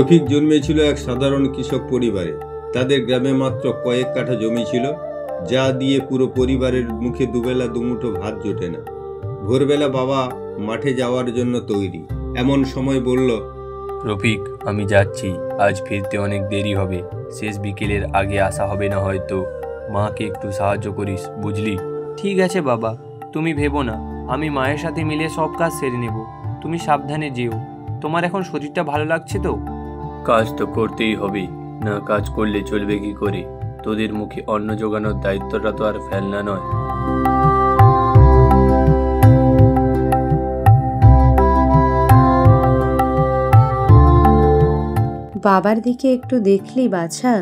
রফিক জন্মেছিল এক সাধারণ কৃষক পরিবারে। তাদের গ্রামে মাত্র কয়েক কাঠা জমি ছিল, যা দিয়ে পুরো পরিবারের মুখে দুবেলা দুমুঠো ভাত জোটে না। ভোরবেলা বাবা মাঠে যাওয়ার জন্য তৈরি, এমন সময় বলল, রফিক, আমি যাচ্ছি, আজ ফিরতে অনেক দেরি হবে। শেষ বিকেলের আগে আসা হবে না হয়তো। মাকে একটু সাহায্য করিস, বুঝলি? ঠিক আছে বাবা, তুমি ভেবো না, আমি মায়ের সাথে মিলে সব কাজ সেরে নেব। তুমি সাবধানে যেও। তোমার এখন শরীরটা ভালো লাগছে তো? কাজ তো করতেই হবে, না কাজ করলে চলবে কি করে? তোদের মুখে অন্ন জোগানোর দায়িত্বটা তো আর ফেলনা নয়। বাবার দিকে একটু দেখলি বাছা?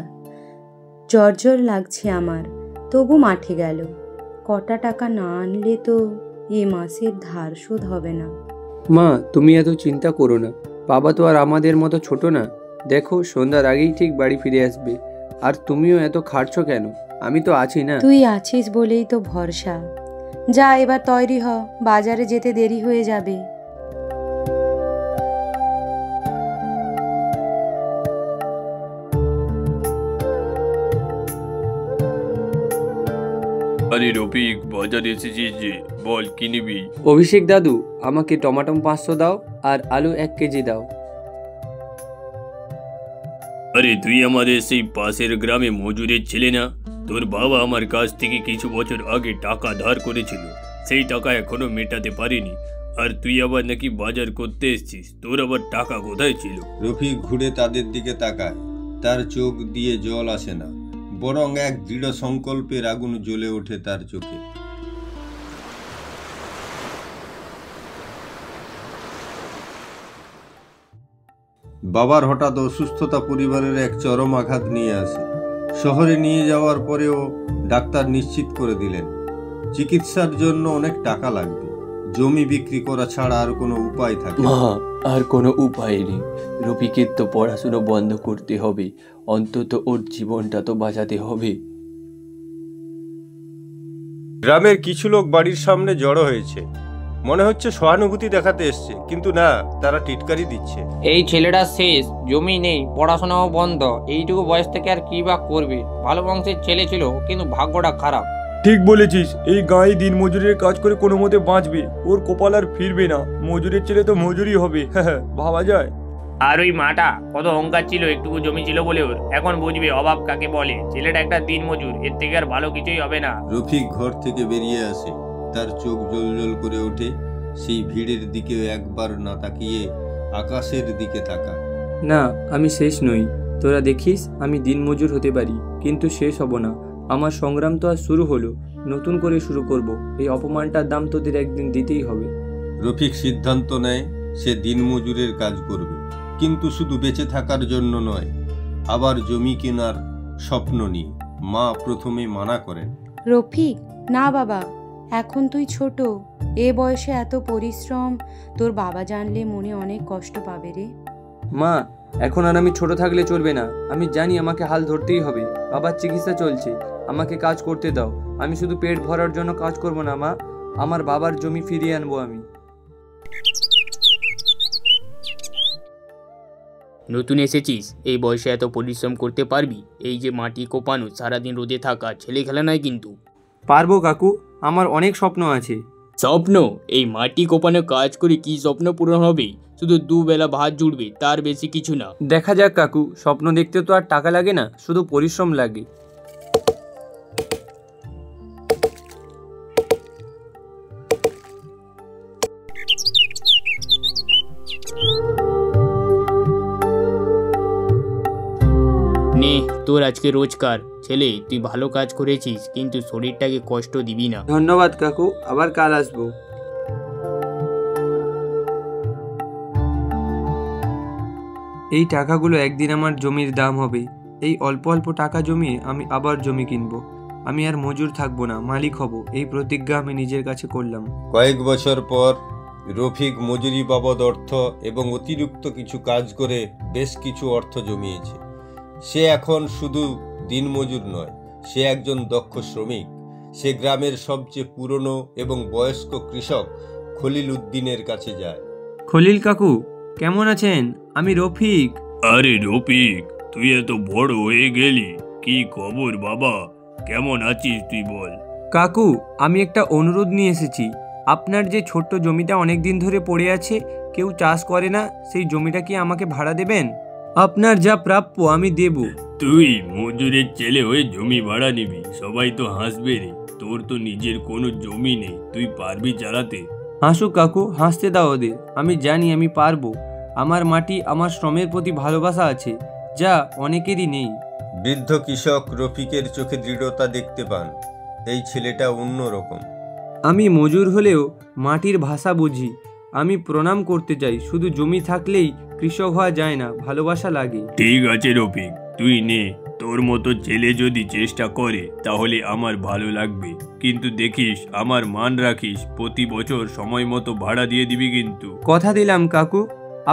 জ্বর লাগছে আমার, তবু মাঠে গেল। কটা টাকা না আনলে তো এ মাসের ধার শোধ হবে না। মা, তুমি এত চিন্তা করো না, বাবা তো আর আমাদের মতো ছোট না। দেখো, সন্ধ্যার আগেই ঠিক বাড়ি ফিরে আসবে। আর তুমিও এত খাটছো কেন? আমি তো আছি না। তুই আছিস বলেই তো ভরসা। যা, এবার তৈরি হ, বাজারে যেতে দেরি হয়ে যাবে। আরে রফিক, বাজারে এসেছিস যে, বল কি নিবি? অভিষেক দাদু, আমাকে টমাটো 500 দাও আর আলু 1 কেজি দাও। আরে তুই আমাদের সেই পাশের গ্রামে মজুরের ছেলে না? তোর বাবা আমার কাছ থেকে কিছু বছর আগে টাকা ধার করেছিল, সেই টাকা এখনো মেটাতে পারিনি। আর তুই আবার নাকি বাজার করতে এসেছিস, তোর আবার টাকা কোথায় ছিল? রফিক ঘুরে তাদের দিকে তাকায়। তার চোখ দিয়ে জল আসে না, বরং এক দৃঢ় সংকল্পের আগুন জ্বলে ওঠে তার চোখে। বাবার হঠাৎ অসুস্থতা পরিবারের এক চরম আঘাত নিয়ে আসে। শহরে নিয়ে যাওয়ার পরেও ডাক্তার নিশ্চিত করে দিলেন চিকিৎসার জন্য অনেক টাকা লাগবে। জমি বিক্রি করা ছাড়া আর কোনো উপায় থাকে না। মা, আর কোনো উপায় নেই। রফিকের তো পড়াশুনো বন্ধ করতে হবে, অন্তত ওর জীবনটা তো বাঁচাতে হবে। গ্রামের কিছু লোক বাড়ির সামনে জড়ো হয়েছে, মনে হচ্ছে সহানুভূতি দেখাতে এসছে, কিন্তু না, তারা টিটকারি দিচ্ছে। এই ছেলেটা শেষ, জমি নেই, পড়াশোনাও বন্ধ, এইটুকু বয়স থেকে আর কি বা করবে? ভালো বংশের ছেলে ছিল, কিন্তু ভাগ্যটা খারাপ। ঠিক বলেছিস, এই গাঁয়ে দিন মজুরের কাজ করে কোনো মতে বাঁচবে, ওর কপাল আর ফিরবে না। মজুরের ছেলে তো মজুরি হবে, ভাবা যায়। আর ওই মাটা কত অহংকার ছিল, একটুকু জমি ছিল বলে ওর। এখন বুঝবে অভাব কাকে বলে। ছেলেটা একটা দিন মজুর, এর থেকে আর ভালো কিছুই হবে না। রফিক ঘর থেকে বেরিয়ে আসে, তার চোখ জ্বলজ্বল করে ওঠে। সেই ভিড়ের দিকে একবার না তাকিয়ে আকাশের দিকে তাকা। না, আমি শেষ নই। তোরা দেখিস, আমি দিনমজুর হতে পারি, কিন্তু শেষ হব না। আমার সংগ্রাম তো আজ শুরু হলো, নতুন করে শুরু করব। এই অপমানটার দাম তোদের একদিন দিতেই হবে। রফিক সিদ্ধান্ত নেয় সে দিনমজুরের কাজ করবে, কিন্তু শুধু বেঁচে থাকার জন্য নয়, আবার জমি কেনার স্বপ্ন নিয়ে। মা প্রথমে মানা করেন। রফিক, না বাবা, এখন তুই ছোট, এ বয়সে এত পরিশ্রম তোর বাবা জানলে মনে অনেক কষ্ট পাবে রে। মা, এখন আর আমি ছোট থাকলে চলবে না। আমি জানি আমাকে হাল ধরতেই হবে। বাবার চিকিৎসা চলছে, আমাকে কাজ করতে দাও। আমি শুধু পেট ভরার জন্য কাজ করব না মা, আমার বাবার জমি ফিরিয়ে আনবো আমি। নতুন এসেছিস, এই বয়সে এত পরিশ্রম করতে পারবি? এই যে মাটি কোপানো, সারাদিন রোদে থাকা, ছেলে খেলা নয় কিন্তু। পারবো কাকু, আমার অনেক স্বপ্ন আছে। স্বপ্ন? এই মাটি কোপানো কাজ করে কি স্বপ্ন পূরণ হবে? শুধু দুবেলা ভাত জুড়বে, তার বেশি কিছু না। দেখা যাক কাকু, স্বপ্ন দেখতে তো আর টাকা লাগে না, শুধু পরিশ্রম লাগে। নে তোর আজকে রোজকার। ছেলে, তুই ভালো কাজ করেছিস, কিন্তু শরীরটাকে কষ্ট দিবি না। ধন্যবাদ কাকু, আবার কাল আসবো। এই টাকাগুলো একদিন আমার জমির দাম হবে। এই অল্প অল্প টাকা জমিয়ে আমি আবার জমি কিনবো। আমি আর মজুর থাকবো না, মালিক হব। এই প্রতিজ্ঞা আমি নিজের কাছে করলাম। কয়েক বছর পর রফিক মজুরি বাবদ অর্থ এবং অতিরিক্ত কিছু কাজ করে বেশ কিছু অর্থ জমিয়েছে। সে এখন শুধু দিনমজুর নয়, সে একজন দক্ষ শ্রমিক। সে গ্রামের সবচেয়ে পুরনো এবং বয়স্ক কৃষক খলিল উদ্দিনের কাছে যায়। খলিল কাকু, কেমন আছেন? আমি রফিক। আরে রফিক, তুই এত বড় হয়ে গেলি, কি খবর বাবা? কেমন আছিস তুই বল? কাকু, আমি একটা অনুরোধ নিয়ে এসেছি। আপনার যে ছোট্ট জমিটা অনেক দিন ধরে পড়ে আছে, কেউ চাষ করে না, সেই জমিটা কি আমাকে ভাড়া দেবেন? আপনার যা প্রাপ্য আমি দেব। তুই মজুরের ছেলে হয়ে জমি ভাড়া নিবি? সবাই তো হাসবে রে। তোর তো নিজের কোনো জমি নেই, তুই পারবি চালাতে? হাসুক কাকু, হাসতে দাও ওদের। আমি জানি আমি পারবো। আমার মাটি, আমার শ্রমের প্রতি ভালোবাসা আছে, যা অনেকেরই নেই। বৃদ্ধ কৃষক রফিকের চোখে দৃঢ়তা দেখতে পান। এই ছেলেটা অন্যরকম। আমি মজুর হলেও মাটির ভাষা বুঝি। আমি প্রণাম করতে চাই। শুধু জমি থাকলেই কৃষক হওয়া যায় না, ভালোবাসা লাগে। ঠিক আছে রফিক, তুই নে। তোর মতো ছেলে যদি চেষ্টা করে তাহলে আমার ভালো লাগবে, কিন্তু দেখিস আমার মান রাখিস। প্রতি বছর সময় মতো ভাড়া দিয়ে দিবি কিন্তু। কথা দিলাম কাকু,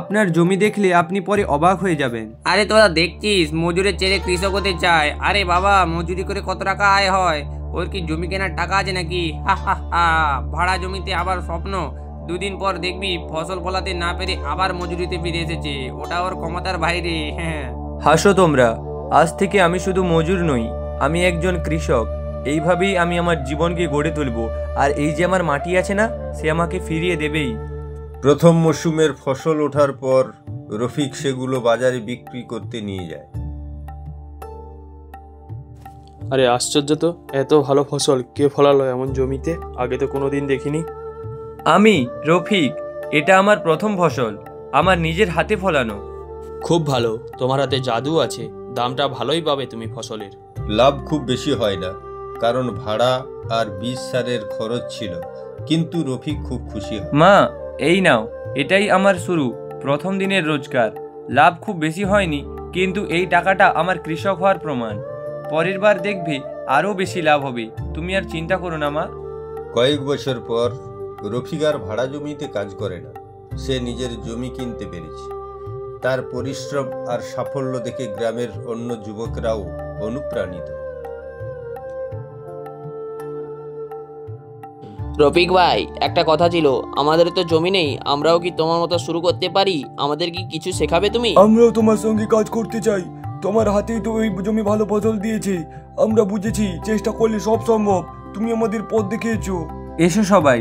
আপনার জমি দেখলে আপনি পরে অবাক হয়ে যাবেন। আরে তোরা দেখছিস মজুরের ছেলে কৃষক হতে চায়। আরে বাবা, মজুরি করে কত টাকা আয় হয়? ওর কি জমি কেনার টাকা আছে নাকি? হা হা হা। ভাড়া জমিতে আবার স্বপ্ন। দুদিন পর দেখবি ফসল ফলাতে না পেরে আবার মজুরিতে ফিরে এসেছে। ওটা ওর ক্ষমতার বাইরে। হ্যাঁ, হাসো তোমরা। আজ থেকে আমি শুধু মজুর নই, আমি একজন কৃষক। এইভাবেই আমি আমার জীবনকে গড়ে তুলব। আর এই যে আমার মাটি আছে না, সে আমাকে ফিরিয়ে দেবেই। প্রথম মৌসুমের ফসল ওঠার পর রফিক সেগুলো বাজারে বিক্রি করতে নিয়ে যায়। আরে আশ্চর্য তো, এত ভালো ফসল কে ফলালো এমন জমিতে? আগে তো কোনোদিন দেখিনি। আমি রফিক, এটা আমার প্রথম ফসল, আমার নিজের হাতে ফলানো। খুব ভালো, তোমার হাতে জাদু আছে। দামটা ভালোই পাবে তুমি ফসলের। লাভ খুব বেশি হয় না, কারণ ভাড়া আর বীজ সারের খরচ ছিল, কিন্তু রফিক খুব খুশি হয়। মা, এই নাও, এটাই আমার শুরু, প্রথম দিনের রোজগার। লাভ খুব বেশি হয়নি, কিন্তু এই টাকাটা আমার কৃষক হওয়ার প্রমাণ। পরের বার দেখবে আরও বেশি লাভ হবে। তুমি আর চিন্তা করো না মা। কয়েক বছর পর রফিক আর ভাড়া জমিতে কাজ করে না। সে নিজের জমি কিনতে পেরেছে। তার পরিশ্রম আর সাফল্য দেখে গ্রামের অন্য যুবকরাও অনুপ্রাণিত। রফিক ভাই, একটা কথা ছিল। আমাদের তো জমি নেই, আমরাও কি তোমার মতো শুরু করতে পারি? আমাদের কি কিছু শেখাবে তুমি? আমরাও তোমার সঙ্গে কাজ করতে চাই। তোমার হাতেই তো এই জমি ভালো ফসল দিয়েছে। আমরা বুঝেছি, চেষ্টা করলে সব সম্ভব। তুমি আমাদের পথ দেখিয়েছো। এসো সবাই,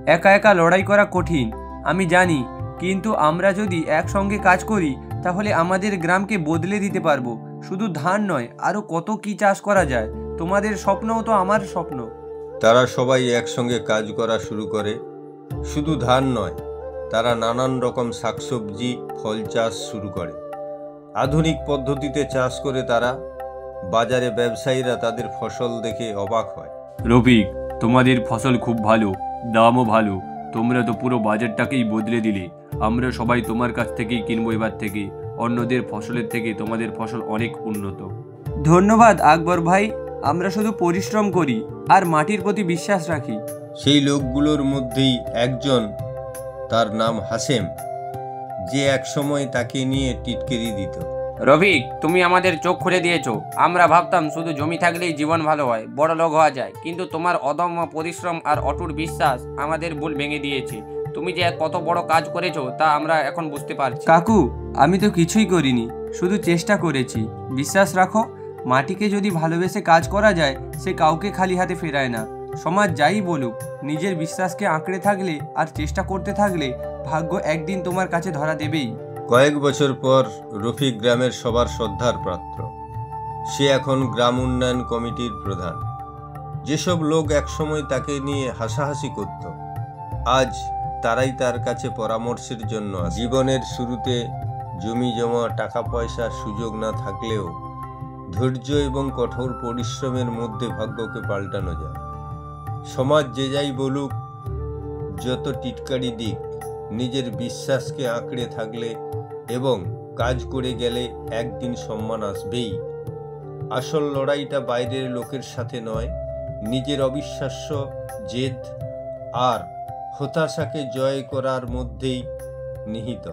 একা একা লড়াই করা কঠিন আমি জানি, কিন্তু আমরা যদি একসঙ্গে কাজ করি তাহলে আমাদের গ্রামকে বদলে দিতে পারবো। শুধু ধান নয়, আরও কত কি চাষ করা যায়। তোমাদের স্বপ্নও তো আমার স্বপ্ন। তারা সবাই একসঙ্গে কাজ করা শুরু করে। শুধু ধান নয়, তারা নানান রকম শাকসবজি, ফল চাষ শুরু করে। আধুনিক পদ্ধতিতে চাষ করে তারা। বাজারে ব্যবসায়ীরা তাদের ফসল দেখে অবাক হয়। রফিক, তোমাদের ফসল খুব ভালো, দামও ভালো। তোমরা তো পুরো বাজারটাকেই বদলে দিলে। আমরা সবাই তোমার কাছ থেকেই কিনবো এবার থেকে। অন্যদের ফসলের থেকে তোমাদের ফসল অনেক উন্নত। ধন্যবাদ আকবর ভাই। আমরা শুধু পরিশ্রম করি আর মাটির প্রতি বিশ্বাস রাখি। সেই লোকগুলোর মধ্যেই একজন, তার নাম হাসেম, যে একসময় তাকে নিয়ে টিটকিরি দিত। রফিক, তুমি আমাদের চোখ খুলে দিয়েছো। আমরা ভাবতাম শুধু জমি থাকলেই জীবন ভালো হয়, বড় লোক হওয়া যায়, কিন্তু তোমার অদম্য পরিশ্রম আর অটুট বিশ্বাস আমাদের ভুল ভেঙে দিয়েছে। তুমি যে কত বড় কাজ করেছো তা আমরা এখন বুঝতে পারছি। কাকু, আমি তো কিছুই করিনি, শুধু চেষ্টা করেছি। বিশ্বাস রাখো, মাটিকে যদি ভালোবেসে কাজ করা যায়, সে কাউকে খালি হাতে ফেরায় না। সমাজ যাই বলুক, নিজের বিশ্বাসকে আঁকড়ে থাকলে আর চেষ্টা করতে থাকলে ভাগ্য একদিন তোমার কাছে ধরা দেবেই। কয়েক বছর পর রফিক গ্রামের সবার শ্রদ্ধার পাত্র। সে এখন গ্রাম উন্নয়ন কমিটির প্রধান। যেসব লোক একসময় তাকে নিয়ে হাসাহাসি করত, আজ তারাই তার কাছে পরামর্শের জন্য আসে। জীবনের শুরুতে জমি জমা, টাকা পয়সার সুযোগ না থাকলেও ধৈর্য এবং কঠোর পরিশ্রমের মধ্যে ভাগ্যকে পাল্টানো যায়। সমাজ যে যাই বলুক, যত টিটকারি দিক, নিজের বিশ্বাসকে আঁকড়ে থাকলে এবং কাজ করে গেলে একদিন সম্মান আসবেই। আসল লড়াইটা বাইরের লোকের সাথে নয়, নিজের অবিশ্বাস্য জেদ আর হতাশাকে জয় করার মধ্যেই নিহিত।